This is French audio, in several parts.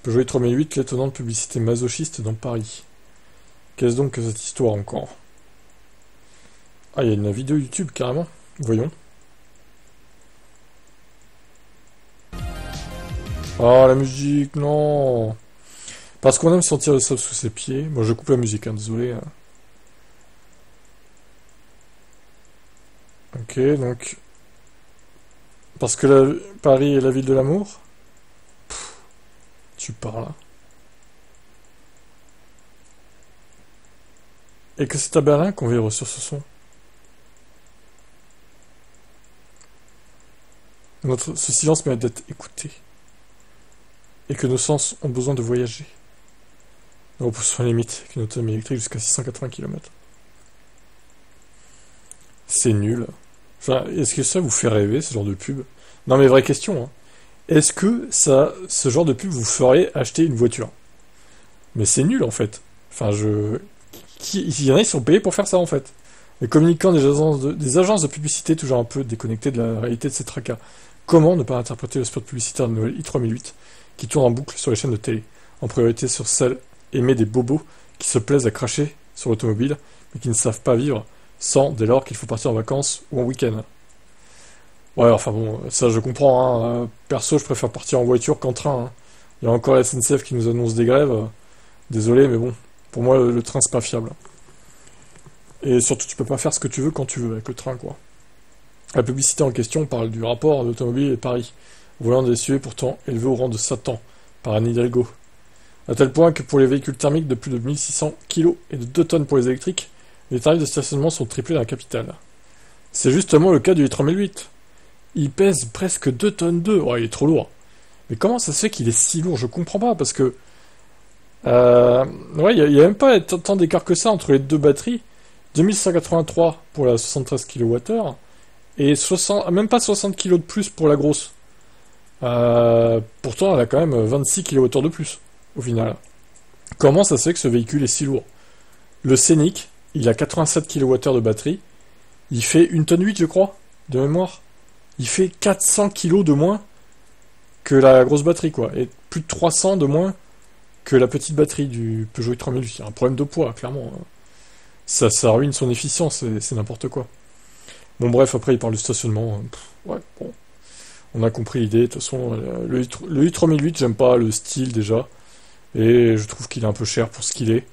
Peugeot 3008, l'étonnante publicité masochiste dans Paris. Qu'est-ce donc que cette histoire encore? Ah, il y a une vidéo YouTube carrément. Voyons. Ah, la musique, non. Parce qu'on aime sentir le sable sous ses pieds. Moi, je coupe la musique, hein, désolé. Ok, donc... Parce que Paris est la ville de l'amour? Tu parles. Et que c'est à Berlin qu'on vibre sur ce son. Ce silence mérite d'être écouté. Et que nos sens ont besoin de voyager. Nous repoussons les limites avec une autonomie électrique jusqu'à 680 km. C'est nul. Enfin, est-ce que ça vous fait rêver, ce genre de pub? Non mais vraie question, hein. Est-ce que ce genre de pub vous ferait acheter une voiture? Mais c'est nul en fait. Enfin, il y en a, ils sont payés pour faire ça en fait. Les communicants des agences de publicité toujours un peu déconnectés de la réalité de ces tracas. Comment ne pas interpréter le spot publicitaire de Noël i3008 qui tourne en boucle sur les chaînes de télé, en priorité sur celles aimées des bobos qui se plaisent à cracher sur l'automobile, mais qui ne savent pas vivre sans dès lors qu'il faut partir en vacances ou en week-end. Ouais, enfin bon, ça je comprends, hein. Perso, je préfère partir en voiture qu'en train, hein. Il y a encore la SNCF qui nous annonce des grèves. Désolé, mais bon, pour moi, le train, c'est pas fiable. Et surtout, tu peux pas faire ce que tu veux quand tu veux avec le train, quoi. La publicité en question parle du rapport d'automobile et Paris, volant des SUV pourtant élevé au rang de Satan, par Anne Hidalgo. À tel point que pour les véhicules thermiques de plus de 1600 kg et de 2 tonnes pour les électriques, les tarifs de stationnement sont triplés dans la capitale. C'est justement le cas du i3008. Il pèse presque 2 tonnes 2. Ouais, il est trop lourd. Mais comment ça se fait qu'il est si lourd? Je comprends pas, parce que... ouais, il y a même pas tant d'écart que ça entre les deux batteries. 2183 pour la 73 kWh, et même pas 60 kg de plus pour la grosse. Pourtant, elle a quand même 26 kWh de plus, au final. Comment ça se fait que ce véhicule est si lourd? Le Scénic, il a 87 kWh de batterie. Il fait 1 tonne 8, je crois, de mémoire. Il fait 400 kg de moins que la grosse batterie, quoi. Et plus de 300 de moins que la petite batterie du Peugeot i3008. Il y a un problème de poids, clairement. Ça ruine son efficience, c'est n'importe quoi. Bon, bref, après, il parle du stationnement. Ouais, bon. On a compris l'idée. De toute façon, le i3008, j'aime pas le style, déjà. Et je trouve qu'il est un peu cher pour ce qu'il est.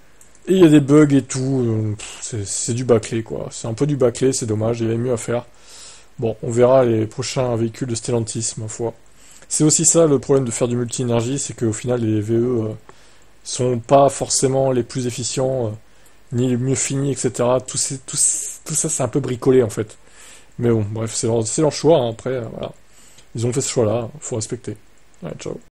Et il y a des bugs et tout. C'est du bâclé, quoi. C'est un peu du bâclé, c'est dommage. Il y avait mieux à faire. Bon, on verra les prochains véhicules de Stellantis, ma foi. C'est aussi ça, le problème de faire du multi-énergie, c'est qu'au final, les VE sont pas forcément les plus efficients, ni les mieux finis, etc. Tout ça, c'est un peu bricolé, en fait. Mais bon, bref, c'est leur choix, hein. Après, voilà. Ils ont fait ce choix-là, faut respecter. Ouais, ciao.